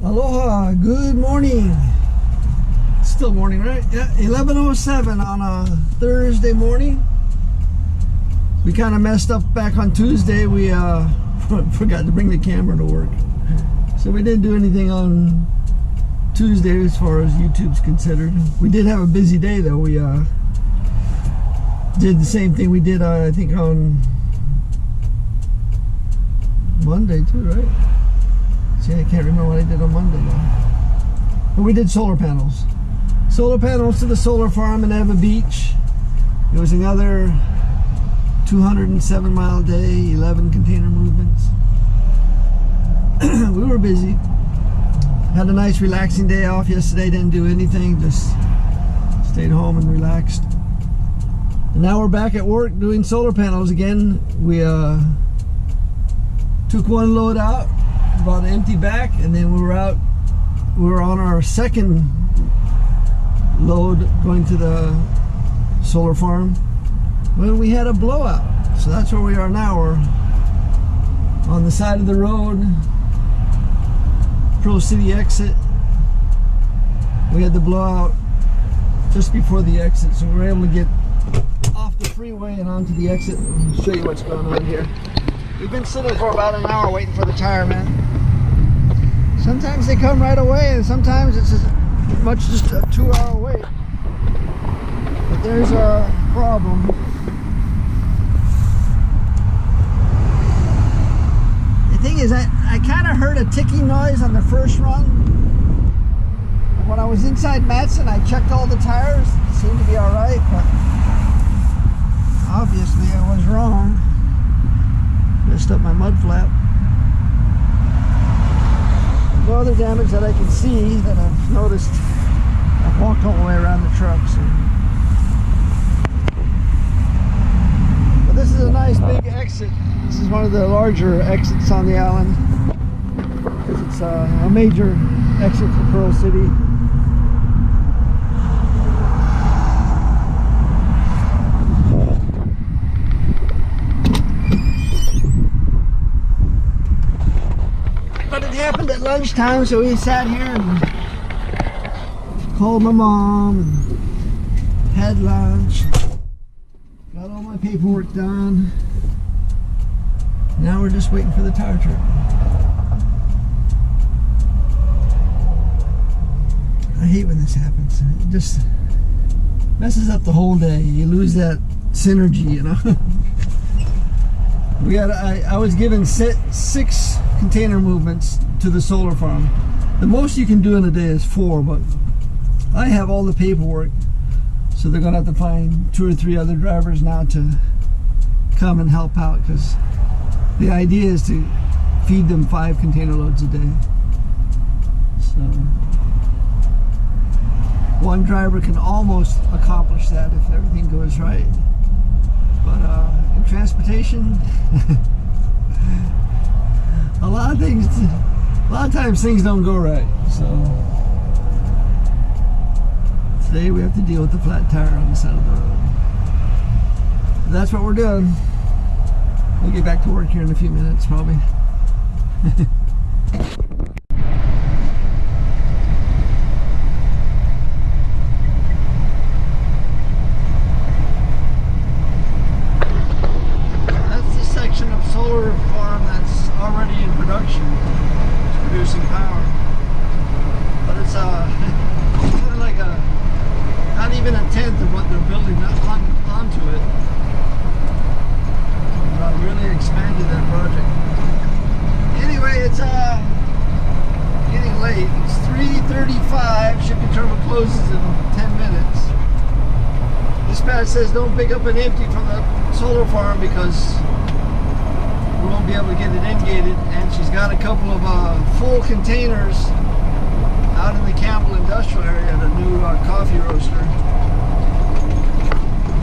Aloha, good morning. It's still morning, right? Yeah, 11:07 on a Thursday morning. We kind of messed up back on Tuesday. We forgot to bring the camera to work. So we didn't do anything on Tuesday as far as YouTube's considered. We did have a busy day though. We did the same thing we did I think on Monday too, right? See, I can't remember what I did on Monday now. But we did solar panels. Solar panels to the solar farm in Eva Beach. It was another 207 mile day, 11 container movements. We were busy. Had a nice relaxing day off yesterday, didn't do anything, just stayed home and relaxed. And now we're back at work doing solar panels again. We took one load out, brought an empty back, and then we were on our second load going to the solar farm when we had a blowout. So that's where we are now. We're on the side of the road, Pearl City exit. We had the blowout just before the exit, so we were able to get off the freeway and onto the exit. I'll show you what's going on here. We've been sitting for about an hour waiting for the tire man. Sometimes they come right away, and sometimes it's as much as just a 2-hour wait. But there's our problem. The thing is, I kind of heard a ticking noise on the first run. When I was inside Matson, I checked all the tires. It seemed to be all right, but obviously I was wrong. Messed up my mud flap. No other damage that I can see that I've noticed. I've walked all the way around the truck. So. But this is a nice big exit. This is one of the larger exits on the island. It's a major exit for Pearl City. Happened at lunchtime, so we sat here and called my mom and had lunch, got all my paperwork done. Now we're just waiting for the tire truck. I hate when this happens. It just messes up the whole day. You lose that synergy, you know. I was given 6 container movements to the solar farm. The most you can do in a day is 4, but I have all the paperwork, so they're gonna have to find 2 or 3 other drivers now to come and help out, because the idea is to feed them 5 container loads a day. So one driver can almost accomplish that if everything goes right, but in transportation a lot of times things don't go right. So today we have to deal with the flat tire on the side of the road. That's what we're doing. We'll get back to work here in a few minutes probably. That's the section of solar farm that's already in production. It's producing power. But it's only like not even a tenth of what they're building onto it. Really expanded that project. Anyway, it's says don't pick up an empty from the solar farm because we won't be able to get it in-gated. And she's got a couple of full containers out in the Campbell industrial area and a new coffee roaster.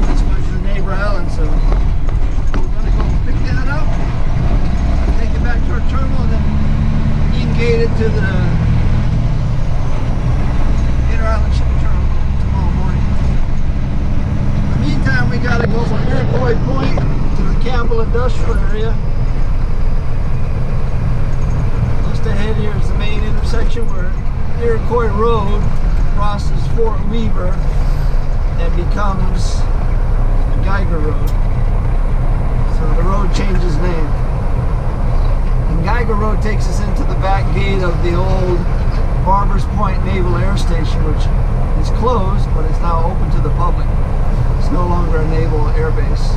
That's going to the neighbor Alan, so we're going to go pick that up, take it back to our terminal, and then in-gate it to the Inter-Island shipping terminal tomorrow morning. In the meantime, we got to go from Iroquois Point to the Campbell industrial area. Just ahead here is the main intersection where Iroquois Road crosses Fort Weaver and becomes Geiger Road. So the road changes name. And Geiger Road takes us into the back gate of the old Barbers Point Naval Air Station, which is closed, but it's now open to the public. It's no longer a naval air base.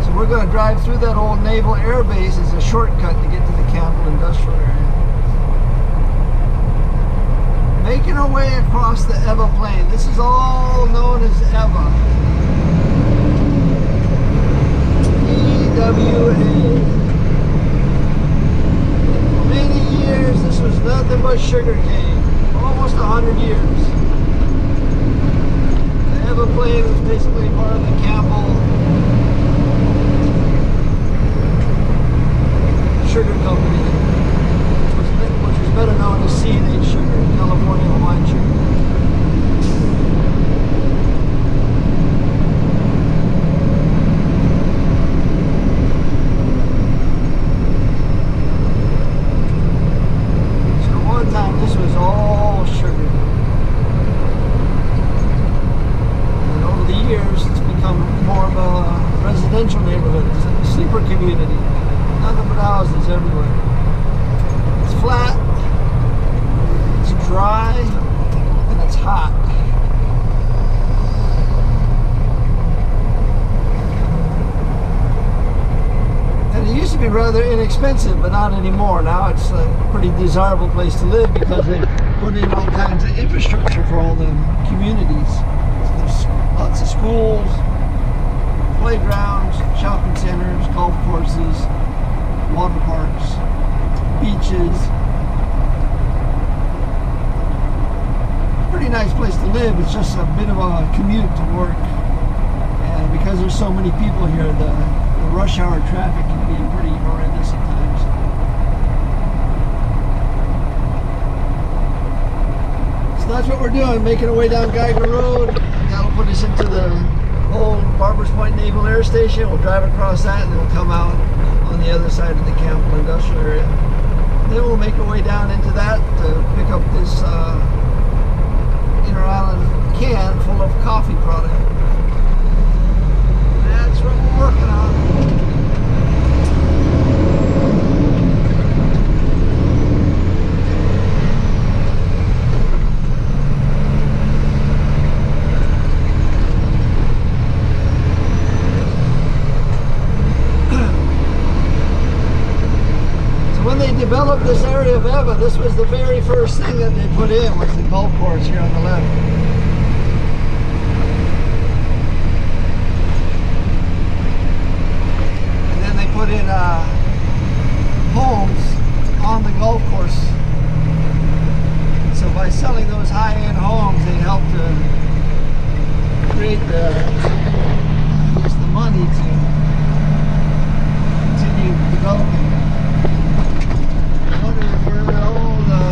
So we're going to drive through that old naval air base as a shortcut to get to the Campbell industrial area. Making our way across the Eva Plain. This is all known as Eva. EWA. For many years, this was nothing but sugar cane. Almost 100 years. The Eva Plain was basically part of the Campbell Sugar Company, which was better known as C&H Sugar, California Hawaiian Sugar. So one time this was all sugar. And over the years it's become more of a residential neighborhood. It's a sleeper community. Nothing but houses everywhere. It's flat, it's dry, and it's hot. And it used to be rather inexpensive, but not anymore. Now it's a pretty desirable place to live because they put in all kinds of infrastructure for all the communities. So there's lots of schools, playgrounds, shopping centers, golf courses, water parks, beaches. Pretty nice place to live. It's just a bit of a commute to work, and because there's so many people here, the rush hour traffic can be pretty horrendous at times. So that's what we're doing, making our way down Geiger Road. That'll put us into the old Barbers Point Naval Air Station. We'll drive across that and then we'll come out on the other side of the Campbell industrial area. Then we'll make our way down into that to pick up this Inter-Island can full of coffee product. That's what we're working on. When they developed this area of Eva, this was the very first thing that they put in, was the golf course here on the left. And then they put in homes on the golf course. So by selling those high-end homes, they helped to create the money to continue developing. Where all the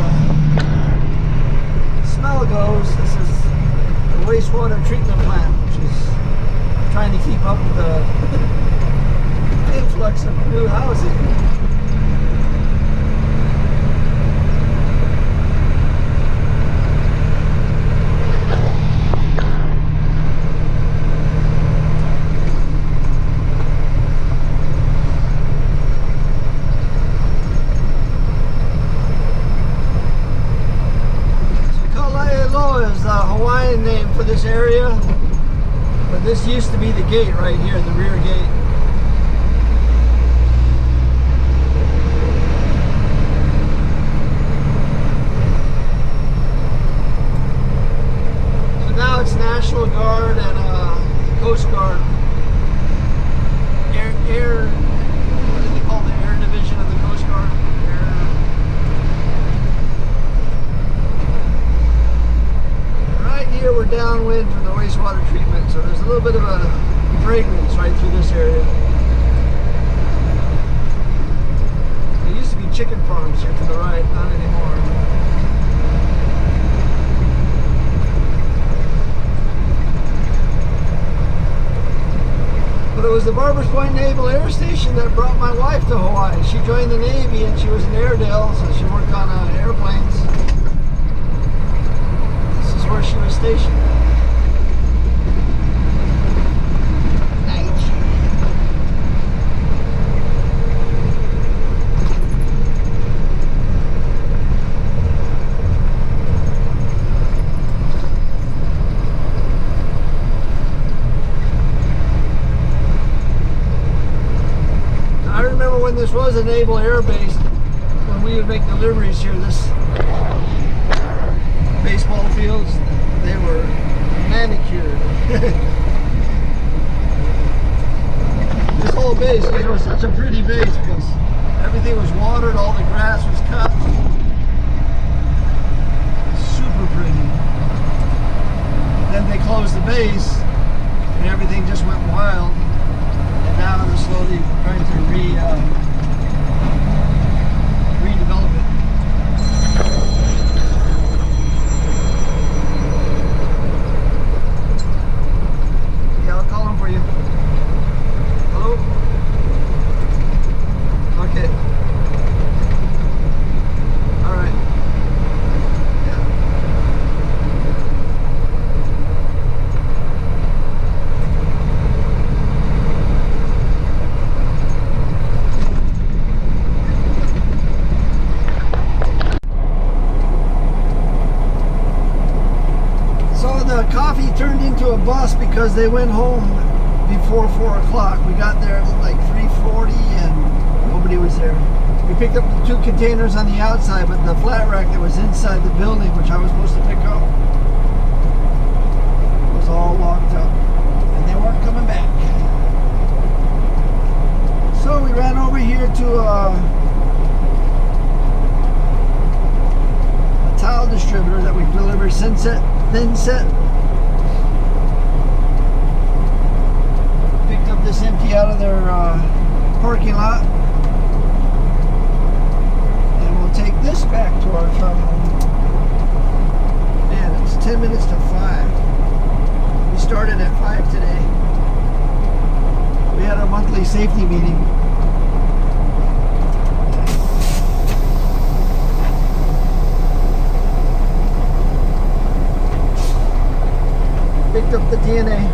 smell goes, this is the wastewater treatment plant, which is trying to keep up with the influx of new housing. Name for this area, but this used to be the gate right here, the rear gate. So now it's National Guard a little bit of a fragrance right through this area. There used to be chicken farms here to the right, not anymore. But it was the Barbers Point Naval Air Station that brought my wife to Hawaii. She joined the Navy and she was an Airedale, so she worked on airplanes. This is where she was stationed. When this was a naval air base, when we would make deliveries here, this baseball fields, they were manicured. This whole base, this was such a pretty base because everything was watered, all the grass was cut. Super pretty. Then they closed the base and everything just went wild. And now they're slowly trying to redevelop it. Yeah, I'll call him for you. Hello? Okay. All right. Coffee turned into a bus because they went home before 4 o'clock. We got there at like 3:40 and nobody was there. We picked up the 2 containers on the outside, but the flat rack that was inside the building, which I was supposed to pick up, was all locked up and they weren't coming back. So we ran over here to a tile distributor that we deliver thin set. This empty out of their parking lot, and we'll take this back to our terminal. Man, it's 10 minutes to 5. We started at 5 today. We had our monthly safety meeting. Picked up the DNA.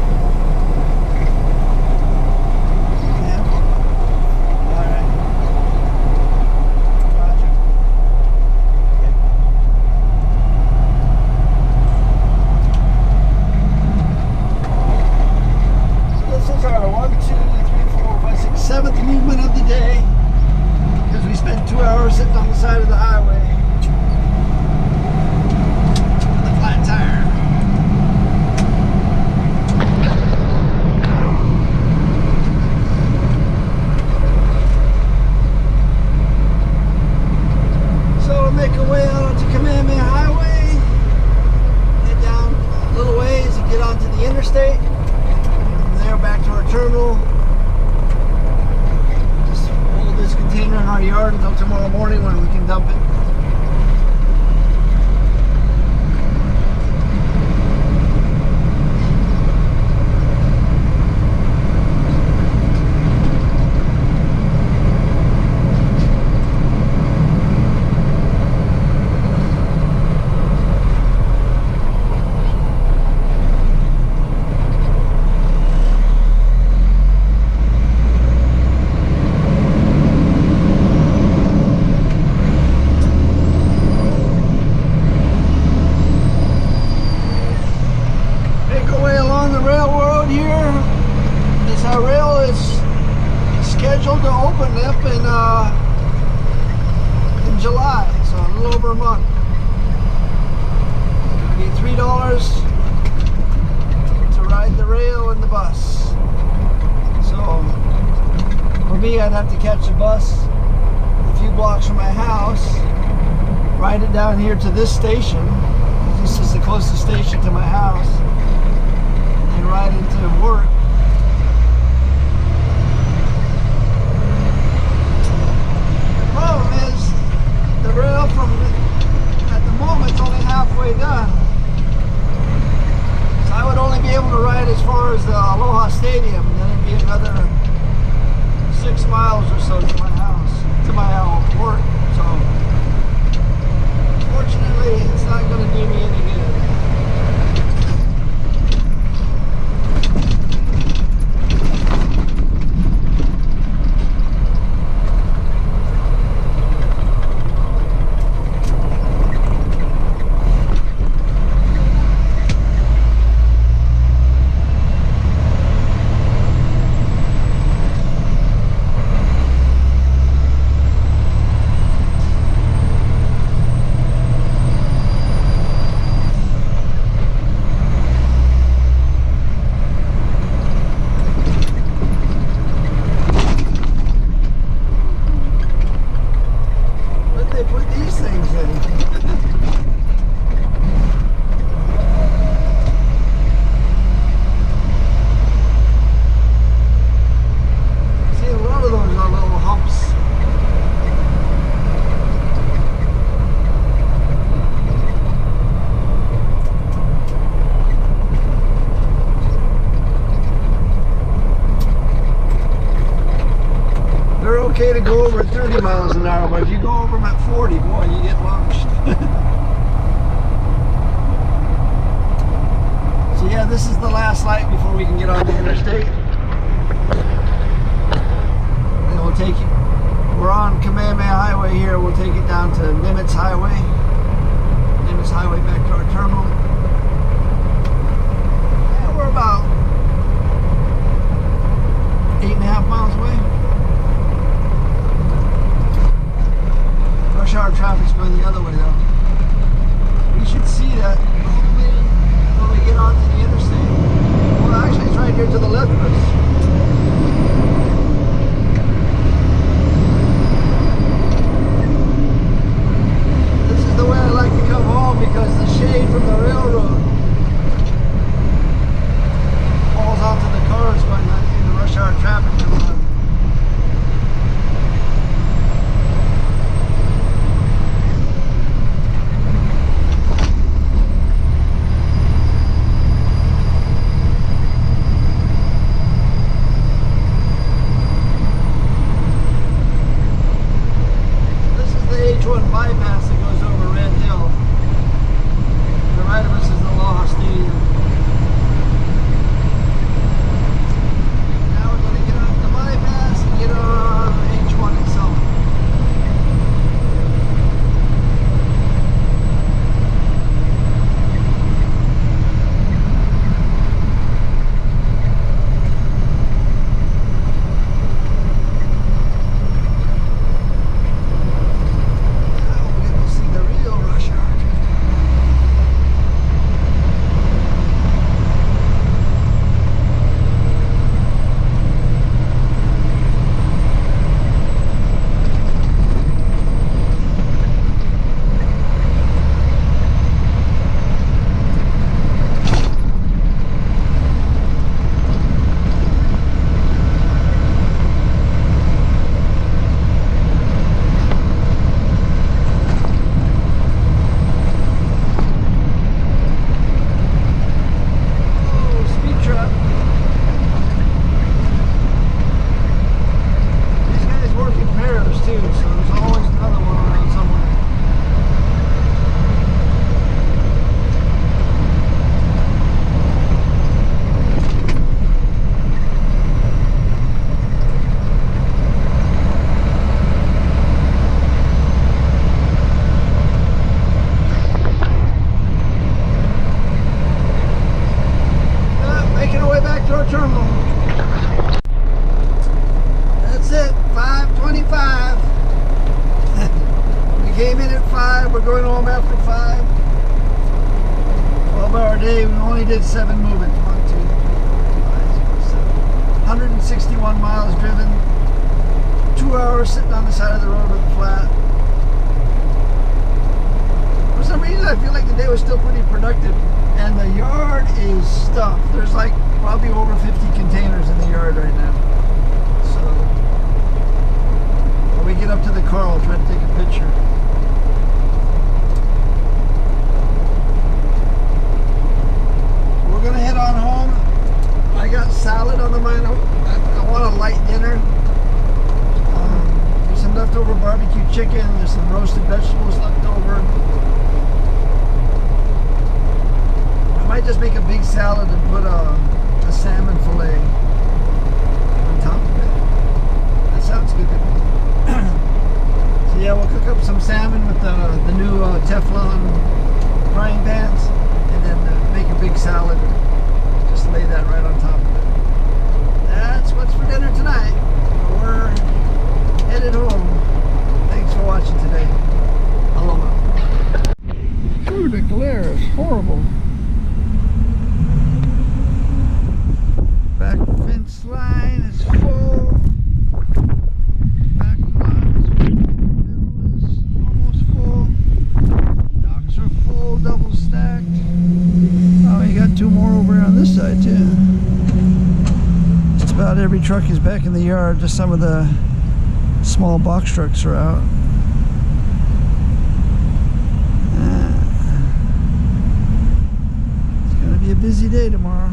Until tomorrow morning when we can dump it. Scheduled to open up in July, so a little over a month. It'll be $3 to ride the rail and the bus. So for me, I'd have to catch a bus a few blocks from my house, ride it down here to this station. This is the closest station to my house, and ride into work. The problem is the rail from at the moment is only halfway done. So I would only be able to ride as far as the Aloha Stadium, and then it'd be another 6 miles or so to my house, to my work. So fortunately, it's not going to do me any good. Okay to go over 30 miles an hour, but if you go over them at 40, boy, you get launched. So yeah, this is the last light before we can get on the interstate. And we'll take it, we're on Kamehameha Highway here, we'll take it down to Nimitz Highway back to our terminal. Yeah, we're about 8.5 miles away. Rush hour traffic's going the other way though. We should see that probably when we get onto the interstate. Well, actually it's right here to the left of us. This is the way I like to come home because the shade from the railroad falls onto the cars going into rush hour traffic. Bypass that goes over Red Hill. To the right of us is the Aloha Stadium. Now we're going to get off the bypass and get on H1 itself. We're going home after 5. 12-hour day. We only did 7 movements. 1, 2, 3, 4, 5, 6, 7. 161 miles driven. 2 hours sitting on the side of the road with the flat. some reason I feel like the day was still pretty productive, and the yard is stuffed. There's like probably over 50 containers in the yard right now. So when we get up to the car, I'll try to take a picture. We're gonna head on home. I got salad on the mind. I want a light dinner. There's some leftover barbecue chicken. There's some roasted vegetables left over. I might just make a big salad and put a salmon fillet on top of it. That sounds good to me. So yeah, we'll cook up some salmon with the new Teflon frying pans, and then make a big salad. Just lay that right on top of it. That's what's for dinner tonight. We're headed home. Thanks for watching today. Aloha. Ooh, the glare is horrible. Back fence line is full. Back line is full. Middle is almost full. Docks are full, double stacked. Oh, you got two more over here on this side too. Just about every truck is back in the yard. Just some of the small box trucks are out. It's gonna be a busy day tomorrow.